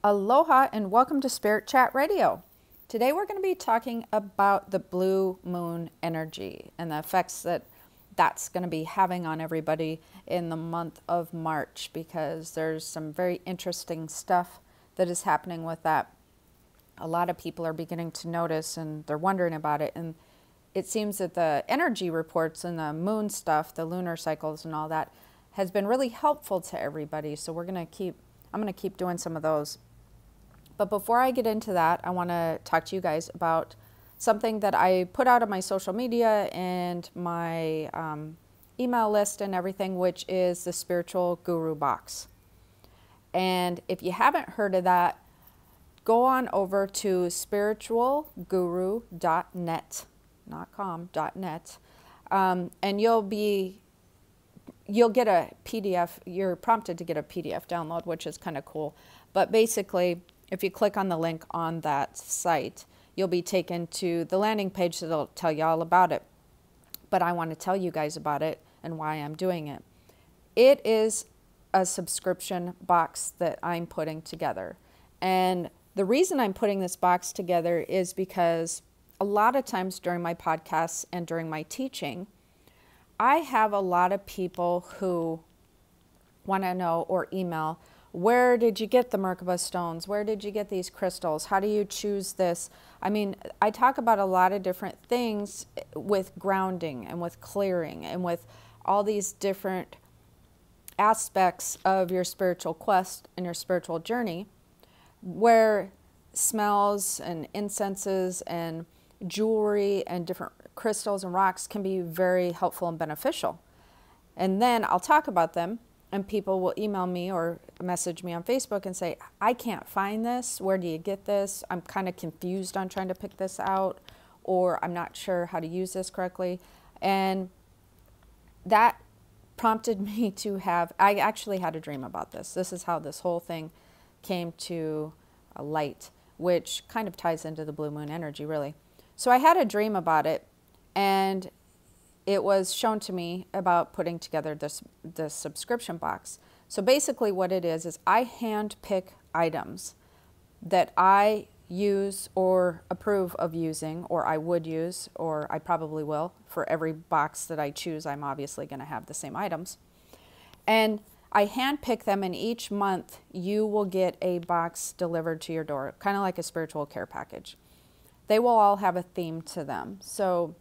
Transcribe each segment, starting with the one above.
Aloha and welcome to Spirit Chat Radio. Today we're going to be talking about the blue moon energy and the effects that that's going to be having on everybody in the month of March, because there's some very interesting stuff that is happening with that. A lot of people are beginning to notice and they're wondering about it, and it seems that the energy reports and the moon stuff, the lunar cycles and all that, has been really helpful to everybody. So I'm going to keep doing some of those. But before I get into that, I want to talk to you guys about something that I put out on my social media and my email list and everything, which is the Spiritual Guru Box. And if you haven't heard of that, go on over to spiritualguru.net, not com, .net, and you'll get a PDF. You're prompted to get a PDF download, which is kind of cool. But basically, if you click on the link on that site, you'll be taken to the landing page that'll tell you all about it. But I want to tell you guys about it and why I'm doing it. It is a subscription box that I'm putting together. And the reason I'm putting this box together is because a lot of times during my podcasts and during my teaching, I have a lot of people who want to know or email, where did you get the Merkaba stones? Where did you get these crystals? How do you choose this? I mean, I talk about a lot of different things with grounding and with clearing and with all these different aspects of your spiritual quest and your spiritual journey, where smells and incenses and jewelry and different crystals and rocks can be very helpful and beneficial. And then I'll talk about them, and people will email me or message me on Facebook and say, I can't find this. Where do you get this? I'm kind of confused on trying to pick this out, or I'm not sure how to use this correctly. And that prompted me to I actually had a dream about this. This is how this whole thing came to a light, which kind of ties into the blue moon energy, really. So I had a dream about it, and it was shown to me about putting together this subscription box. So basically what it is I hand pick items that I use or approve of using, or I would use, or I probably will. For every box that I choose, I'm obviously going to have the same items. And I hand pick them, and each month you will get a box delivered to your door, kind of like a spiritual care package. They will all have a theme to them. So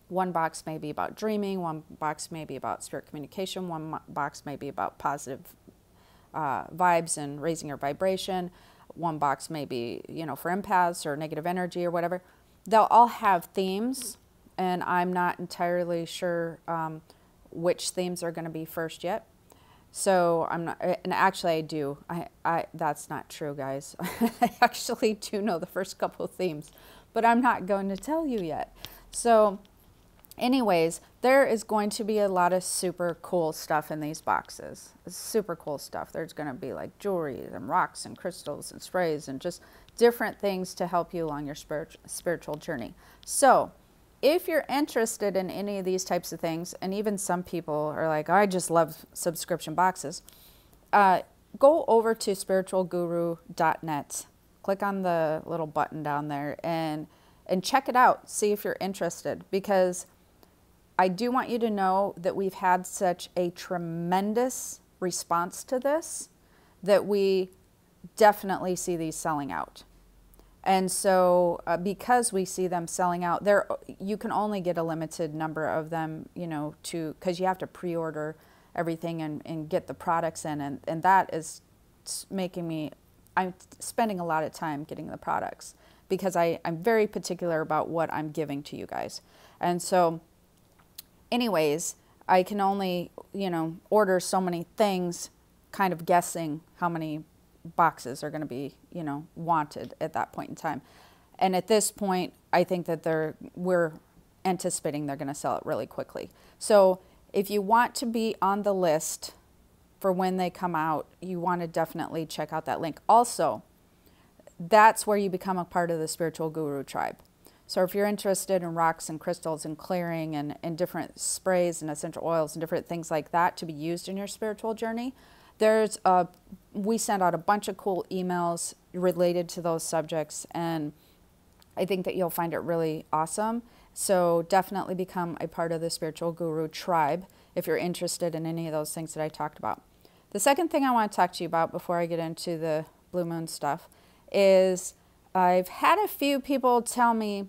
one box may be about dreaming, one box may be about spirit communication, one box may be about positive vibes and raising your vibration, one box may be, for empaths or negative energy or whatever. They'll all have themes, and I'm not entirely sure which themes are going to be first yet. So I'm not, and actually I do. That's not true, guys. I actually do know the first couple of themes, but I'm not going to tell you yet. So anyways, there is going to be a lot of super cool stuff in these boxes. Super cool stuff. There's going to be like jewelry and rocks and crystals and sprays and just different things to help you along your spiritual journey. So if you're interested in any of these types of things, and even some people are like, I just love subscription boxes, go over to spiritualguru.net. Click on the little button down there and check it out. See if you're interested, because I do want you to know that we've had such a tremendous response to this that we definitely see these selling out. And so because we see them selling out, you can only get a limited number of them, because you have to pre-order everything and get the products in. And that is making me, I'm spending a lot of time getting the products, because I'm very particular about what I'm giving to you guys. And so anyways, I can only, order so many things, kind of guessing how many boxes are going to be, wanted at that point in time. And at this point, I think that we're anticipating they're going to sell it really quickly. So if you want to be on the list for when they come out, you want to definitely check out that link. Also, that's where you become a part of the Spiritual Guru tribe. So if you're interested in rocks and crystals and clearing and different sprays and essential oils and different things like that to be used in your spiritual journey, there's a we send out a bunch of cool emails related to those subjects, and I think that you'll find it really awesome. So definitely become a part of the Spiritual Guru tribe if you're interested in any of those things that I talked about. The second thing I want to talk to you about before I get into the blue moon stuff is I've had a few people tell me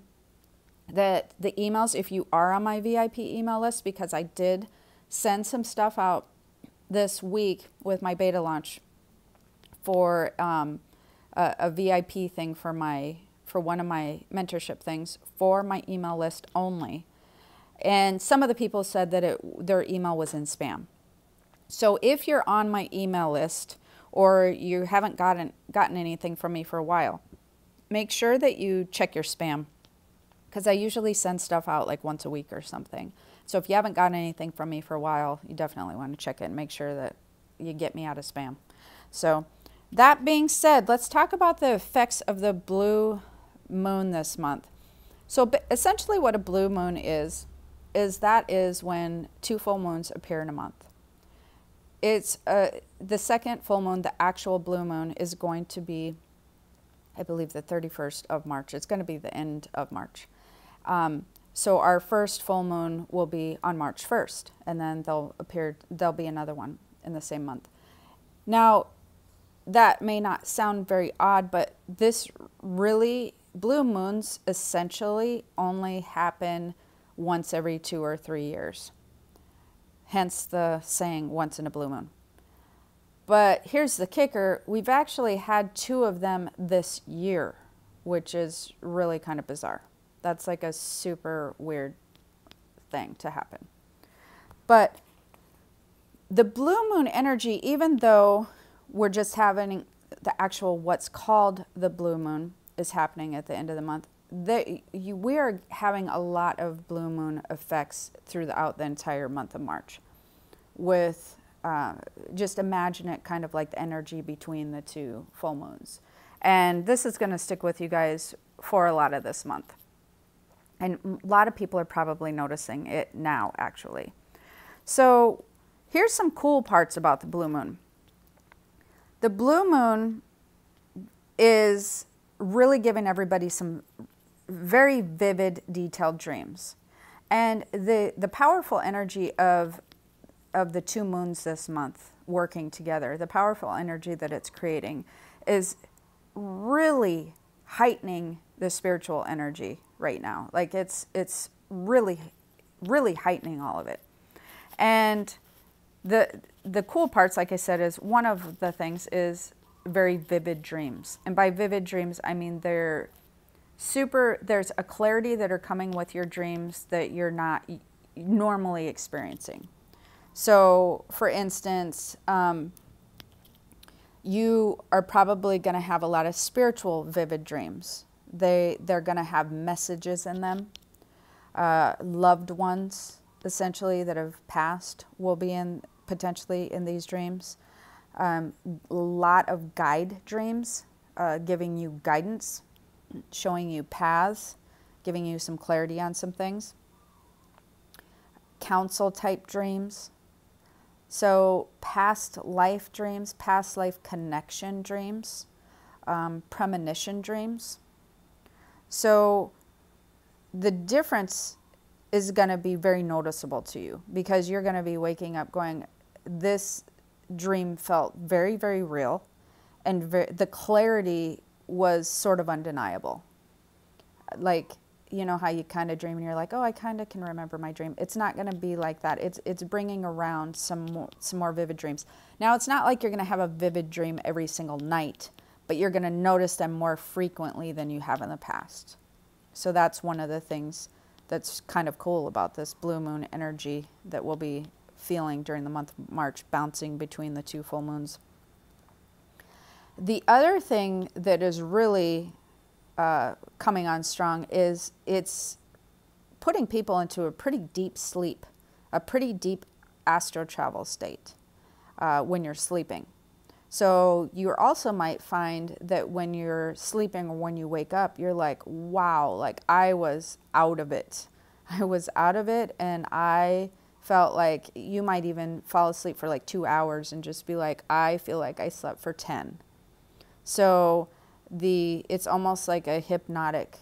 that the emails, if you are on my VIP email list, because I did send some stuff out this week with my beta launch for a VIP thing for one of my mentorship things for my email list only. And some of the people said that their email was in spam. So if you're on my email list or you haven't gotten anything from me for a while, make sure that you check your spam, because I usually send stuff out like once a week or something. So if you haven't gotten anything from me for a while, you definitely want to check it and make sure that you get me out of spam. So that being said, let's talk about the effects of the blue moon this month. So essentially what a blue moon is that is when 2 full moons appear in a month. It's the second full moon, the actual blue moon, is going to be, I believe, the 31st of March. It's going to be the end of March. So our first full moon will be on March 1st, and then there'll be another one in the same month. Now, that may not sound very odd, but blue moons essentially only happen once every 2 or 3 years. Hence the saying, once in a blue moon. But here's the kicker. We've actually had 2 of them this year, which is really kind of bizarre. That's like a super weird thing to happen. But the blue moon energy, even though we're just having the actual what's called the blue moon is happening at the end of the month, we are having a lot of blue moon effects throughout the entire month of March. With just imagine it kind of like the energy between the 2 full moons. And this is going to stick with you guys for a lot of this month. And a lot of people are probably noticing it now, actually. So here's some cool parts about the blue moon. The blue moon is really giving everybody some very vivid, detailed dreams. And the powerful energy of the 2 moons this month working together, the powerful energy that it's creating is really heightening the spiritual energy right now. Like it's really, really heightening all of it. And the cool parts, like I said, is one of the things is very vivid dreams. And by vivid dreams, I mean there's a clarity that are coming with your dreams that you're not normally experiencing. So, for instance, you are probably going to have a lot of spiritual vivid dreams. They're going to have messages in them. Loved ones, essentially, that have passed will be potentially in these dreams. A lot of guide dreams, giving you guidance, showing you paths, giving you some clarity on some things. Counsel type dreams. So past life dreams, past life connection dreams, premonition dreams. So the difference is going to be very noticeable to you, because you're going to be waking up going, this dream felt very, very real, and the clarity was sort of undeniable. Like, you know how you kind of dream and you're like, oh, I kind of can remember my dream. It's not going to be like that. It's bringing around some more vivid dreams. Now, it's not like you're going to have a vivid dream every single night, but you're going to notice them more frequently than you have in the past. So that's one of the things that's kind of cool about this blue moon energy that we'll be feeling during the month of March, bouncing between the 2 full moons. The other thing that is really coming on strong is it's putting people into a pretty deep sleep, a pretty deep astral travel state when you're sleeping. So you also might find that when you're sleeping or when you wake up, you're like, wow, like I was out of it. I was out of it, and I felt like you might even fall asleep for like 2 hours and just be like, I feel like I slept for 10. So it's almost like a hypnotic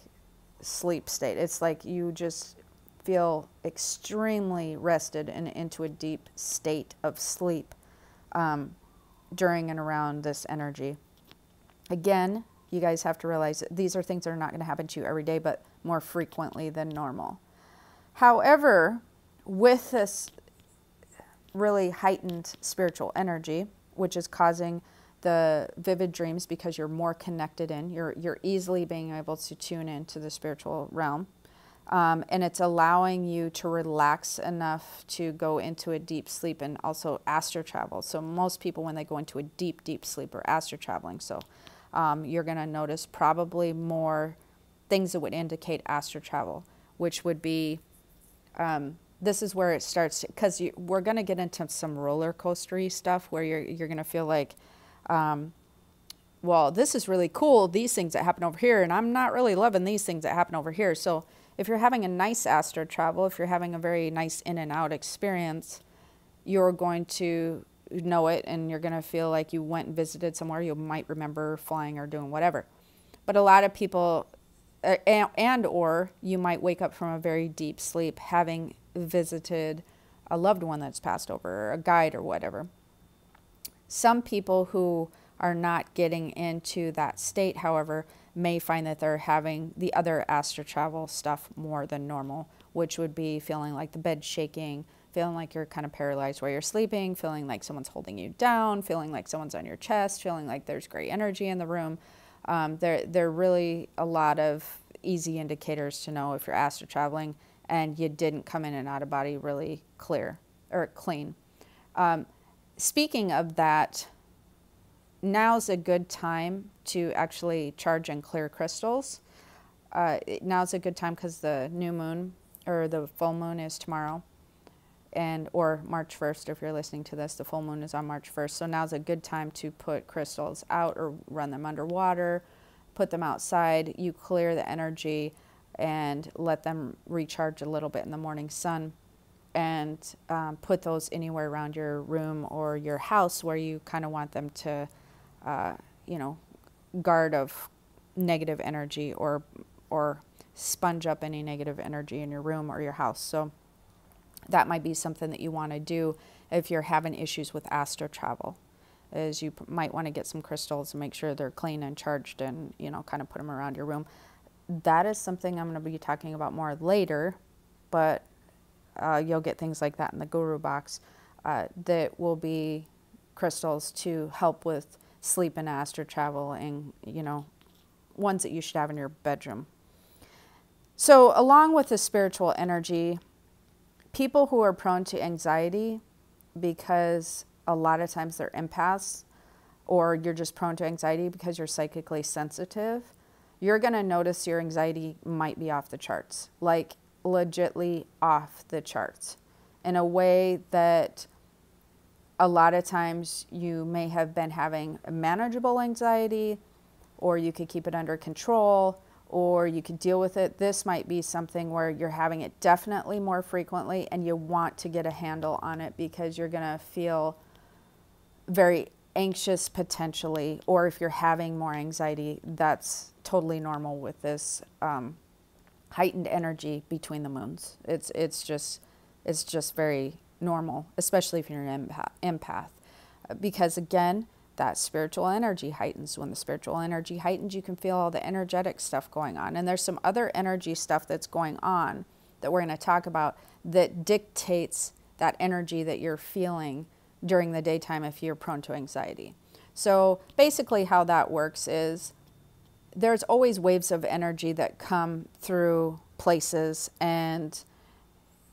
sleep state. It's like you just feel extremely rested and into a deep state of sleep during and around this energy. Again, you guys have to realize that these are things that are not going to happen to you every day, but more frequently than normal. However, with this really heightened spiritual energy, which is causing the vivid dreams because you're more connected in, you're easily being able to tune into the spiritual realm. And it's allowing you to relax enough to go into a deep sleep and also astral travel. So most people, when they go into a deep, deep sleep, are astral traveling. So you're going to notice probably more things that would indicate astral travel, which would be, this is where it starts, because we're going to get into some roller coastery stuff where you're going to feel like, well, this is really cool, these things that happen over here, and I'm not really loving these things that happen over here. So if you're having a nice astral travel, if you're having a very nice in and out experience, you're going to know it, and you're going to feel like you went and visited somewhere. You might remember flying or doing whatever. But a lot of people, or you might wake up from a very deep sleep having visited a loved one that's passed over, or a guide or whatever. Some people who are not getting into that state, however, may find that they're having the other astral travel stuff more than normal, which would be feeling like the bed shaking, feeling like you're kind of paralyzed while you're sleeping, feeling like someone's holding you down, feeling like someone's on your chest, feeling like there's gray energy in the room. There are really a lot of easy indicators to know if you're astral traveling and you didn't come in and out of body really clear or clean. Speaking of that, now's a good time to actually charge and clear crystals. Now's a good time because the new moon or the full moon is tomorrow, or March 1st if you're listening to this. The full moon is on March 1st. So now's a good time to put crystals out or run them underwater, put them outside. You clear the energy and let them recharge a little bit in the morning sun, and put those anywhere around your room or your house where you kind of want them to guard of negative energy, or sponge up any negative energy in your room or your house. So that might be something that you want to do if you're having issues with astral travel, is you might want to get some crystals and make sure they're clean and charged, and kind of put them around your room. That is something I'm going to be talking about more later, but you'll get things like that in the guru box that will be crystals to help with sleep and astral travel, and ones that you should have in your bedroom. So along with the spiritual energy, people who are prone to anxiety, because a lot of times they're empaths, or you're just prone to anxiety because you're psychically sensitive, you're going to notice your anxiety might be off the charts, like legitly off the charts, in a way that a lot of times you may have been having a manageable anxiety, or you could keep it under control, or you could deal with it. This might be something where you're having it definitely more frequently, and you want to get a handle on it because you're going to feel very anxious potentially. Or if you're having more anxiety, that's totally normal with this heightened energy between the moons. It's just very normal, especially if you're an empath, because again, that spiritual energy heightens. When the spiritual energy heightens, you can feel all the energetic stuff going on. And there's some other energy stuff that's going on that we're going to talk about that dictates that energy that you're feeling during the daytime if you're prone to anxiety. So basically how that works is there's always waves of energy that come through places, and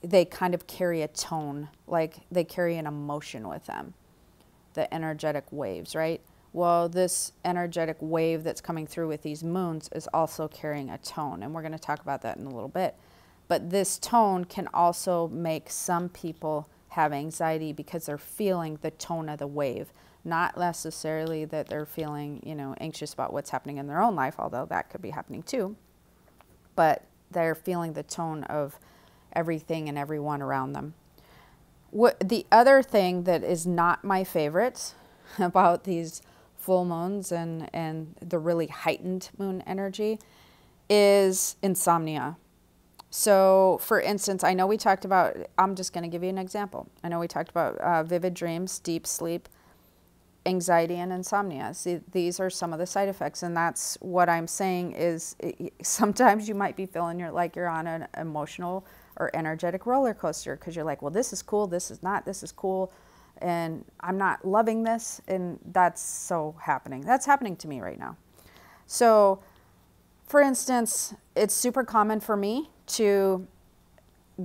they kind of carry a tone, like they carry an emotion with them. The energetic waves, right? Well, this energetic wave that's coming through with these moons is also carrying a tone, and we're going to talk about that in a little bit. But this tone can also make some people have anxiety because they're feeling the tone of the wave, not necessarily that they're feeling, anxious about what's happening in their own life, although that could be happening too, but they're feeling the tone of everything and everyone around them. What the other thing that is not my favorite about these full moons and the really heightened moon energy is insomnia. So, for instance, I know we talked about, I'm just going to give you an example. I know we talked about vivid dreams, deep sleep, anxiety, and insomnia. See, these are some of the side effects, and that's what I'm saying is sometimes you might be feeling like you're on an emotional or energetic roller coaster because you're like, well, this is cool, this is not, this is cool, and I'm not loving this, and that's so happening. That's happening to me right now. So, for instance, it's super common for me to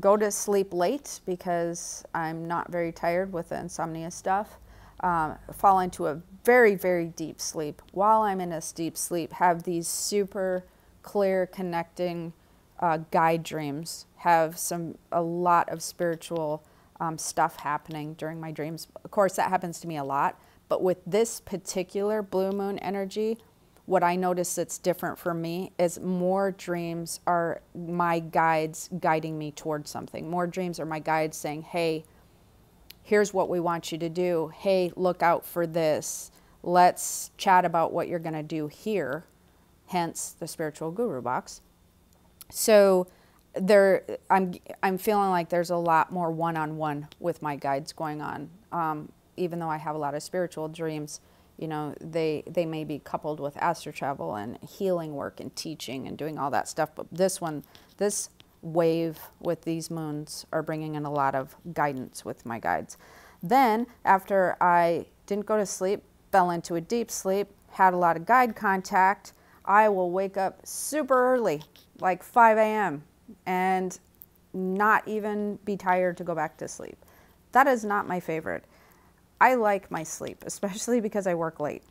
go to sleep late because I'm not very tired with the insomnia stuff. Fall into a very, very deep sleep. While I'm in this deep sleep, have these super clear connecting guide dreams, have a lot of spiritual stuff happening during my dreams. Of course, that happens to me a lot, but with this particular blue moon energy, what I notice that's different for me is more dreams are my guides guiding me towards something. More dreams are my guides saying, hey, here's what we want you to do. Hey, look out for this. Let's chat about what you're going to do here. Hence the spiritual guru box. So I'm feeling like there's a lot more one-on-one with my guides going on. Even though I have a lot of spiritual dreams, you know, they may be coupled with astral travel and healing work and teaching and doing all that stuff. But this wave with these moons are bringing in a lot of guidance with my guides. Then after I didn't go to sleep, fell into a deep sleep, had a lot of guide contact, I will wake up super early, like 5 a.m. and not even be tired to go back to sleep. That is not my favorite. I like my sleep, especially because I work late.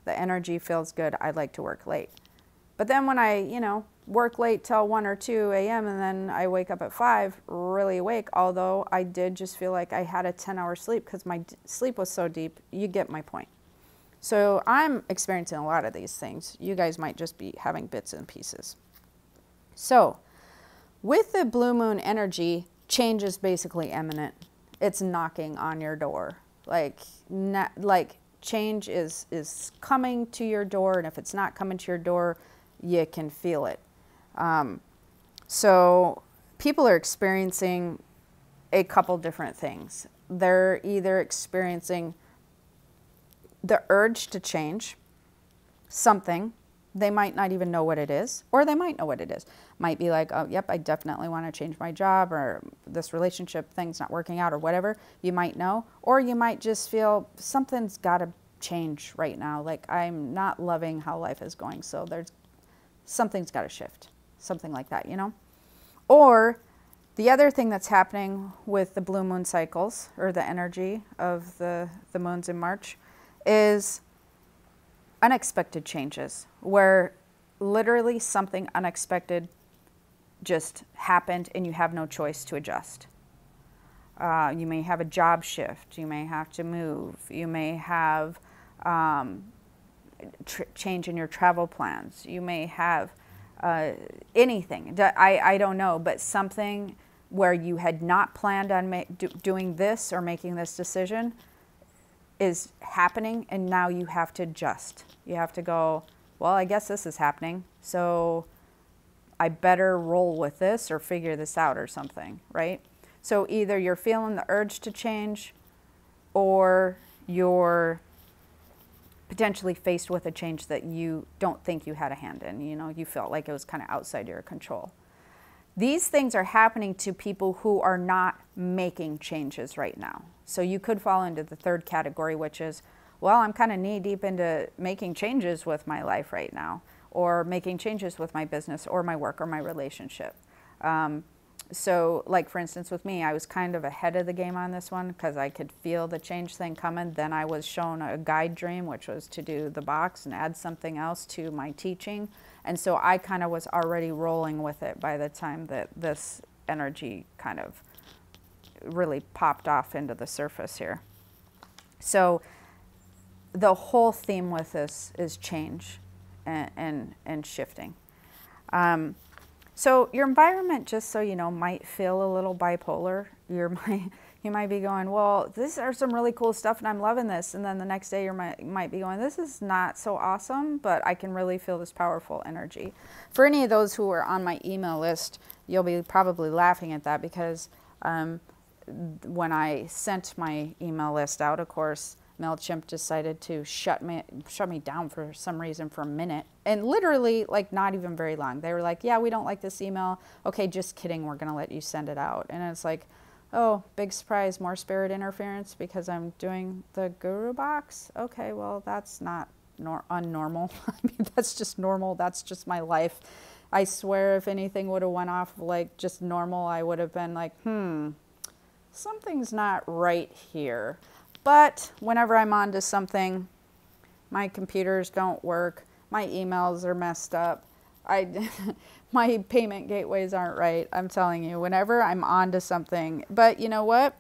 The energy feels good. I like to work late. But then when I, work late till 1 or 2 a.m. and then I wake up at 5, really awake, although I did just feel like I had a 10-hour sleep because my sleep was so deep, you get my point. So I'm experiencing a lot of these things. You guys might just be having bits and pieces. So with the blue moon energy, change is basically imminent. It's knocking on your door. Like change is coming to your door, and if it's not coming to your door, you can feel it. So people are experiencing a couple different things. They're either experiencing the urge to change something. They might not even know what it is, or they might know what it is. Might be like, oh, yep, I definitely want to change my job, or this relationship thing's not working out, or whatever. You might know, or you might just feel something's got to change right now. Like, I'm not loving how life is going, so something's got to shift, something like that, Or the other thing that's happening with the blue moon cycles, or the energy of the moons in March, is unexpected changes, where literally something unexpected just happened and you have no choice to adjust. You may have a job shift, you may have to move, you may have change in your travel plans, you may have anything. I don't know, but something where you had not planned on doing this or making this decision is happening, and now you have to adjust. You have to go, well, I guess this is happening, so I better roll with this or figure this out or something, right? So either you're feeling the urge to change, or you're potentially faced with a change that you don't think you had a hand in. You felt like it was kind of outside your control. These things are happening to people who are not making changes right now. So you could fall into the third category, which is, well, I'm kind of knee deep into making changes with my life right now, or making changes with my business or my work or my relationship. So like, for instance, with me, I was kind of ahead of the game on this one because I could feel the change thing coming. Then I was shown a guide dream, which was to do the box and add something else to my teaching. And so I kind of was already rolling with it by the time that this energy kind of really popped off into the surface here. So the whole theme with this is change and shifting. So your environment, just so you know, might feel a little bipolar. You might be going, well, these are some really cool stuff and I'm loving this. And then the next day you might be going, this is not so awesome, but I can really feel this powerful energy. For any of those who are on my email list, you'll be probably laughing at that because when I sent my email list out, of course, MailChimp decided to shut me down for some reason for a minute. And literally, like, not even very long. They were like, yeah, we don't like this email. Okay, just kidding. We're going to let you send it out. And it's like, oh, big surprise, more spirit interference because I'm doing the guru box? Okay, well, that's not unnormal. I mean, that's just normal. That's just my life. I swear if anything would have went off like just normal, I would have been like, something's not right here. But whenever I'm onto something, my computers don't work, my emails are messed up, my payment gateways aren't right. I'm telling you, whenever I'm onto something, but you know what?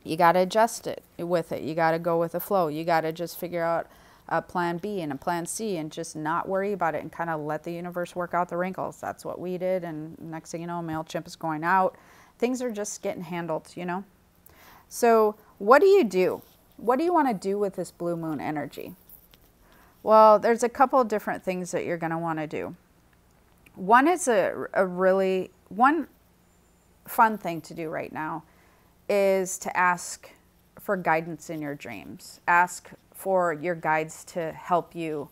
You got to adjust it with it. You got to go with the flow. You got to just figure out a plan B and a plan C and just not worry about it and kind of let the universe work out the wrinkles. That's what we did. And next thing you know, MailChimp is going out. Things are just getting handled, you know? So what do you do? What do you want to do with this blue moon energy? Well, there's a couple of different things that you're going to want to do. One is one fun thing to do right now is to ask for guidance in your dreams. Ask for your guides to help you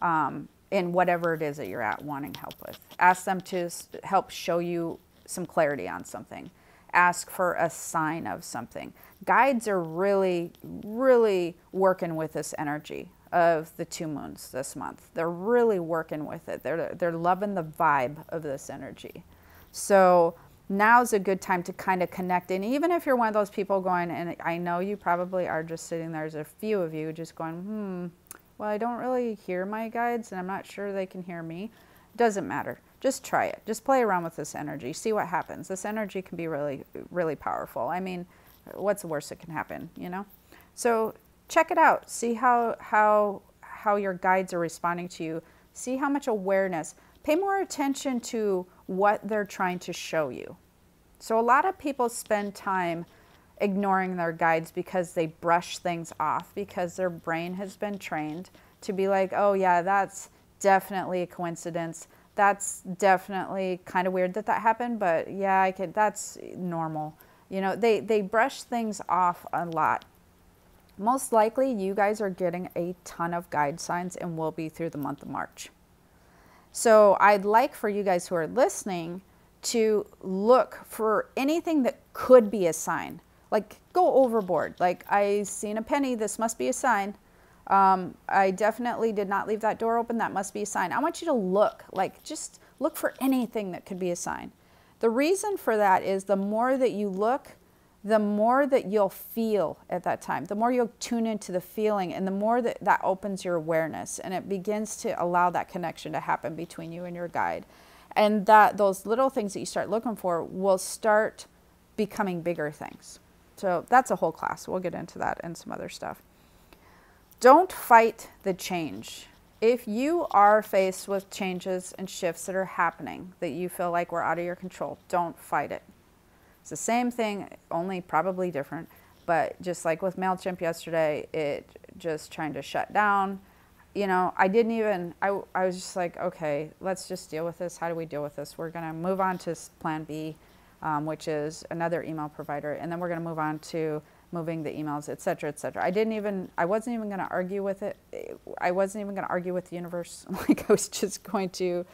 in whatever it is that you're wanting help with. Ask them to help show you some clarity on something. Ask for a sign of something. Guides are really, really working with this energy of the 2 moons this month. They're really working with it. They're loving the vibe of this energy. So now's a good time to kind of connect. And even if you're one of those people going, and I know you probably are just sitting there, there's a few of you just going, well, I don't really hear my guides and I'm not sure they can hear me. Doesn't matter. Just try it. Just play around with this energy. See what happens. This energy can be really, really powerful. I mean, what's the worst that can happen, you know? So check it out. See how your guides are responding to you. See how much awareness. Pay more attention to what they're trying to show you. So a lot of people spend time ignoring their guides because they brush things off because their brain has been trained to be like, oh yeah, that's definitely a coincidence. That's definitely kind of weird that happened, but yeah, that's normal. You know, they brush things off a lot. Most likely you guys are getting a ton of guide signs and will be through the month of March. So I'd like for you guys who are listening to look for anything that could be a sign. Like, go overboard. Like, I seen a penny, this must be a sign. I definitely did not leave that door open, that must be a sign. I want you to look, like, just look for anything that could be a sign. The reason for that is the more that you look, the more that you'll feel at that time, the more you'll tune into the feeling, and the more that opens your awareness, and it begins to allow that connection to happen between you and your guide. And that those little things that you start looking for will start becoming bigger things. So that's a whole class. We'll get into that and some other stuff. Don't fight the change. If you are faced with changes and shifts that are happening that you feel like were out of your control, don't fight it. It's the same thing, only probably different, but just like with MailChimp yesterday, it just trying to shut down. You know, I was just like, okay, let's just deal with this. How do we deal with this? We're going to move on to plan B, which is another email provider, and then we're going to move on to moving the emails, et cetera, et cetera. I wasn't even going to argue with it. I wasn't even going to argue with the universe. Like, I was just going to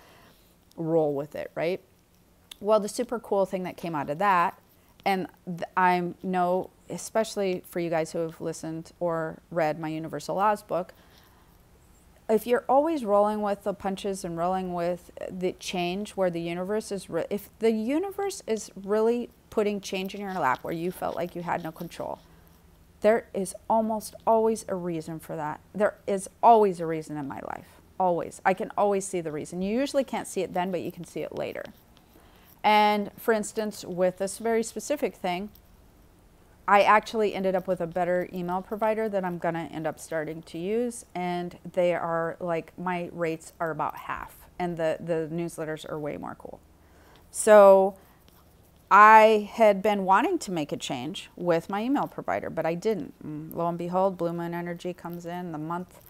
roll with it, right? Well, the super cool thing that came out of that, and I know, especially for you guys who have listened or read my Universal Laws book, if you're always rolling with the punches and rolling with the change where the universe is, if the universe is really putting change in your lap where you felt like you had no control, there is almost always a reason for that. There is always a reason in my life. Always. I can always see the reason. You usually can't see it then, but you can see it later. And for instance, with this very specific thing, I actually ended up with a better email provider that I'm going to end up starting to use. And they are like, my rates are about half. And the newsletters are way more cool. So I had been wanting to make a change with my email provider, but I didn't. And lo and behold, Blue Moon energy comes in the month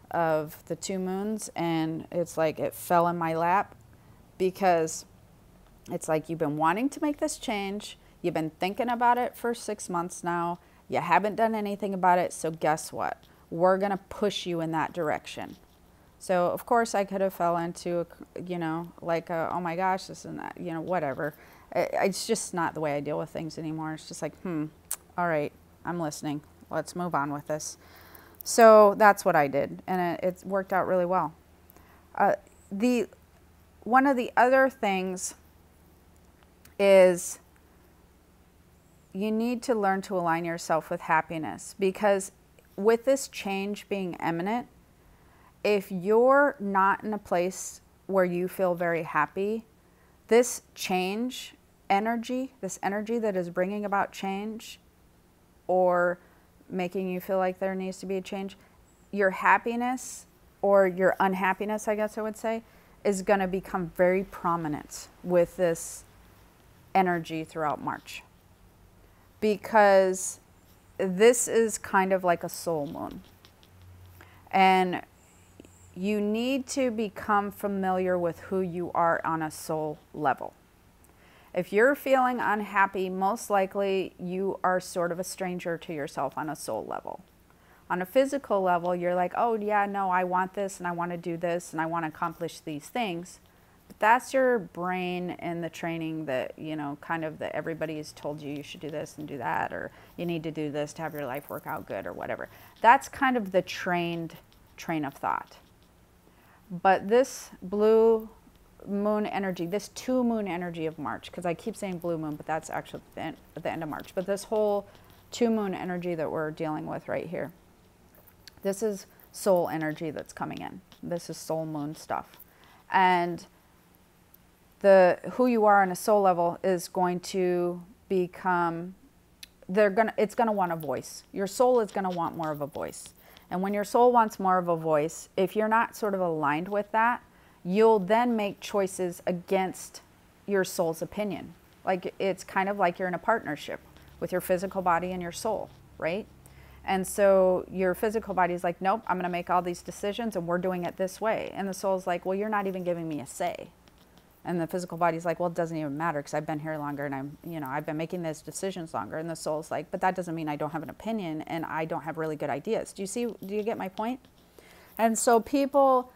of the 2 moons, and it's like it fell in my lap, because it's like you've been wanting to make this change. You've been thinking about it for 6 months now. You haven't done anything about it. So guess what? We're going to push you in that direction. So of course I could have fell into, you know, like, oh my gosh, this and that, you know, whatever. It's just not the way I deal with things anymore. It's just like, all right, I'm listening. Let's move on with this. So that's what I did, and it worked out really well. One of the other things is you need to learn to align yourself with happiness, because with this change being imminent, if you're not in a place where you feel very happy, this change energy, this energy that is bringing about change or making you feel like there needs to be a change, your happiness or your unhappiness, I guess I would say, is going to become very prominent with this energy throughout March. Because this is kind of like a soul moon. And you need to become familiar with who you are on a soul level. If you're feeling unhappy, most likely you are sort of a stranger to yourself on a soul level. On a physical level, you're like, oh yeah, no, I want this and I want to do this and I want to accomplish these things. But that's your brain and the training that, you know, kind of that everybody has told you should do this and do that, or you need to do this to have your life work out good or whatever. That's kind of the trained train of thought. But this blue moon energy, this 2 moon energy of March, because I keep saying blue moon, but that's actually at the end of March. But this whole 2 moon energy that we're dealing with right here, this is soul energy that's coming in. This is soul moon stuff. And who you are on a soul level is going to become, it's going to want a voice. Your soul is going to want more of a voice. And when your soul wants more of a voice, if you're not sort of aligned with that, you'll then make choices against your soul's opinion. Like, it's kind of like you're in a partnership with your physical body and your soul, right? And so your physical body is like, nope, I'm going to make all these decisions and we're doing it this way. And the soul's like, well, you're not even giving me a say. And the physical body's like, well, it doesn't even matter because I've been here longer and I've been making those decisions longer. And the soul's like, but that doesn't mean I don't have an opinion and I don't have really good ideas. Do you get my point? And so people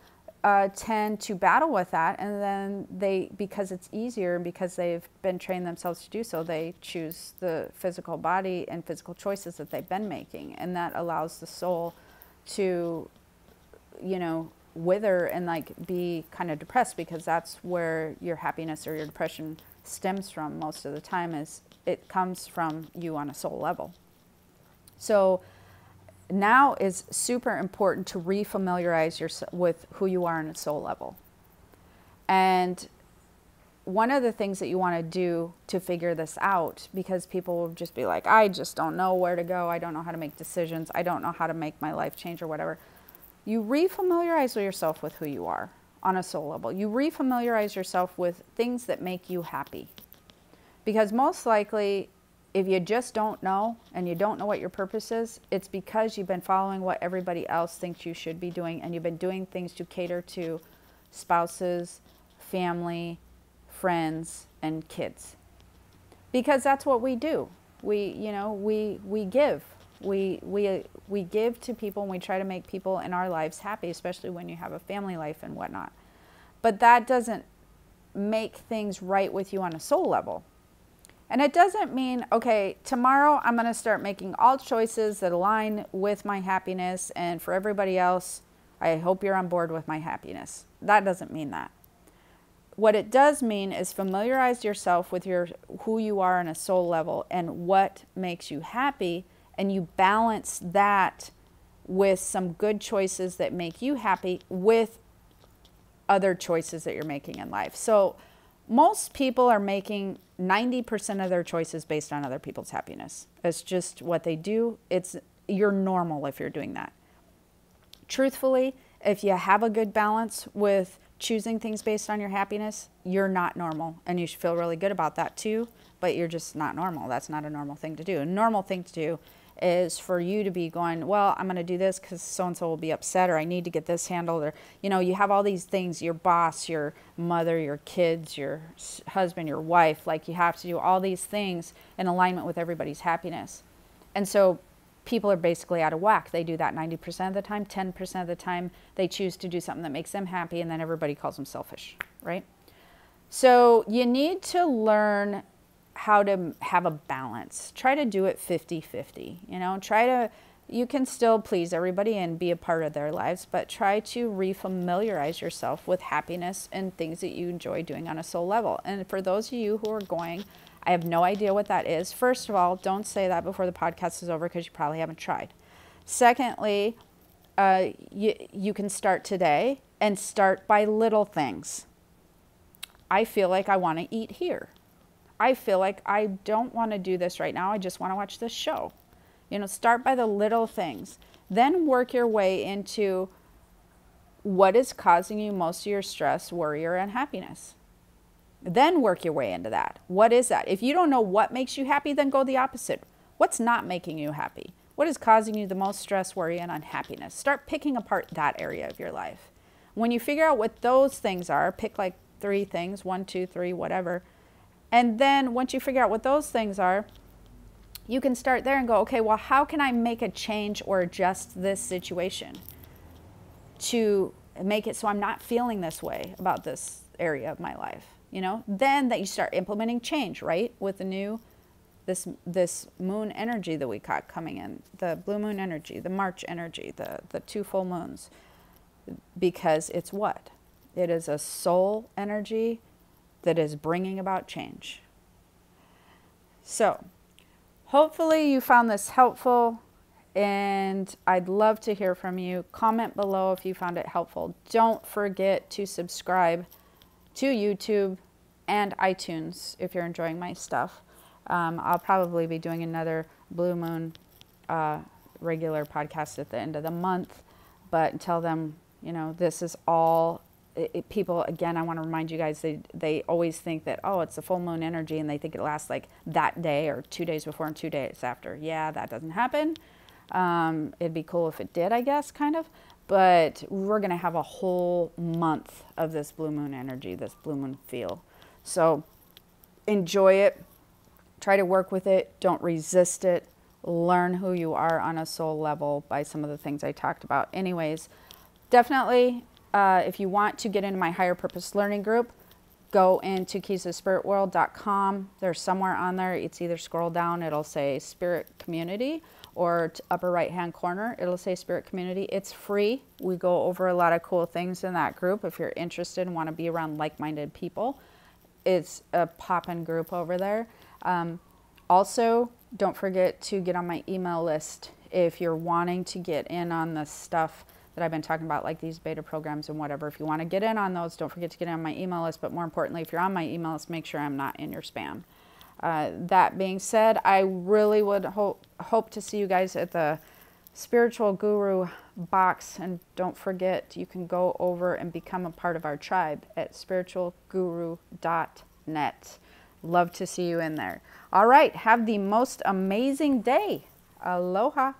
tend to battle with that, and then because it's easier and because they've been trained themselves to do so, they choose the physical body and physical choices that they've been making. And that allows the soul to, wither and like be kind of depressed, because that's where your happiness or your depression stems from most of the time. Is it comes from you on a soul level. So now is super important to refamiliarize yourself with who you are on a soul level. And one of the things that you want to do to figure this out, because people will just be like, I just don't know where to go, I don't know how to make decisions, I don't know how to make my life change or whatever. You refamiliarize yourself with who you are on a soul level. You refamiliarize yourself with things that make you happy. Because most likely, if you just don't know and you don't know what your purpose is, it's because you've been following what everybody else thinks you should be doing, and you've been doing things to cater to spouses, family, friends, and kids. Because that's what we do. We give. We give to people, and we try to make people in our lives happy, especially when you have a family life and whatnot. But that doesn't make things right with you on a soul level. And it doesn't mean, okay, tomorrow I'm going to start making all choices that align with my happiness, and for everybody else, I hope you're on board with my happiness. That doesn't mean that. What it does mean is familiarize yourself with who you are on a soul level and what makes you happy, and you balance that with some good choices that make you happy with other choices that you're making in life. So most people are making 90% of their choices based on other people's happiness. It's just what they do. You're normal if you're doing that. Truthfully, if you have a good balance with choosing things based on your happiness, you're not normal. And you should feel really good about that too, but you're just not normal. That's not a normal thing to do. A normal thing to do is for you to be going, well, I'm going to do this because so-and-so will be upset, or I need to get this handled, or, you know, you have all these things, your boss, your mother, your kids, your husband, your wife, like you have to do all these things in alignment with everybody's happiness. And so people are basically out of whack. They do that 90% of the time, 10% of the time they choose to do something that makes them happy, and then everybody calls them selfish, right? So you need to learn how to have a balance. Try to do it 50-50, you know, you can still please everybody and be a part of their lives, but try to refamiliarize yourself with happiness and things that you enjoy doing on a soul level. And for those of you who are going, I have no idea what that is. First of all, don't say that before the podcast is over because you probably haven't tried. Secondly, you can start today and start by little things. I feel like I want to eat here. I feel like I don't want to do this right now. I just want to watch this show. You know, start by the little things. Then work your way into what is causing you most of your stress, worry, or unhappiness. Then work your way into that. What is that? If you don't know what makes you happy, then go the opposite. What's not making you happy? What is causing you the most stress, worry, and unhappiness? Start picking apart that area of your life. When you figure out what those things are, pick like 3 things, 1, 2, 3, whatever. And then once you figure out what those things are, you can start there and go, okay, well, how can I make a change or adjust this situation to make it so I'm not feeling this way about this area of my life? You know, then that you start implementing change, right? With the new, this moon energy that we got coming in, the blue moon energy, the March energy, the 2 full moons, because it's what? It is a soul energy that is bringing about change. So hopefully you found this helpful, and I'd love to hear from you. Comment below if you found it helpful. Don't forget to subscribe to YouTube and iTunes if you're enjoying my stuff. I'll probably be doing another Blue Moon regular podcast at the end of the month, but until then, you know, this is all people, again, I want to remind you guys, they always think that, oh, it's the full moon energy, and they think it lasts like that day or 2 days before and 2 days after. Yeah, that doesn't happen. It'd be cool if it did, I guess, kind of. But we're going to have a whole month of this blue moon energy, this blue moon feel. So enjoy it. Try to work with it. Don't resist it. Learn who you are on a soul level by some of the things I talked about. Anyways, definitely, if you want to get into my higher purpose learning group, go into keysofspiritworld.com. There's somewhere on there, it's either scroll down, it'll say Spirit Community, or upper right hand corner, it'll say Spirit Community. It's free. We go over a lot of cool things in that group. If you're interested and want to be around like-minded people, it's a poppin' group over there. Also, don't forget to get on my email list if you're wanting to get in on the stuff that I've been talking about, like these beta programs and whatever. If you want to get in on those, don't forget to get on my email list. But more importantly, if you're on my email list, make sure I'm not in your spam. That being said, I really would hope to see you guys at the Spiritual Guru box. And don't forget, you can go over and become a part of our tribe at spiritualguru.net. Love to see you in there. All right, have the most amazing day. Aloha.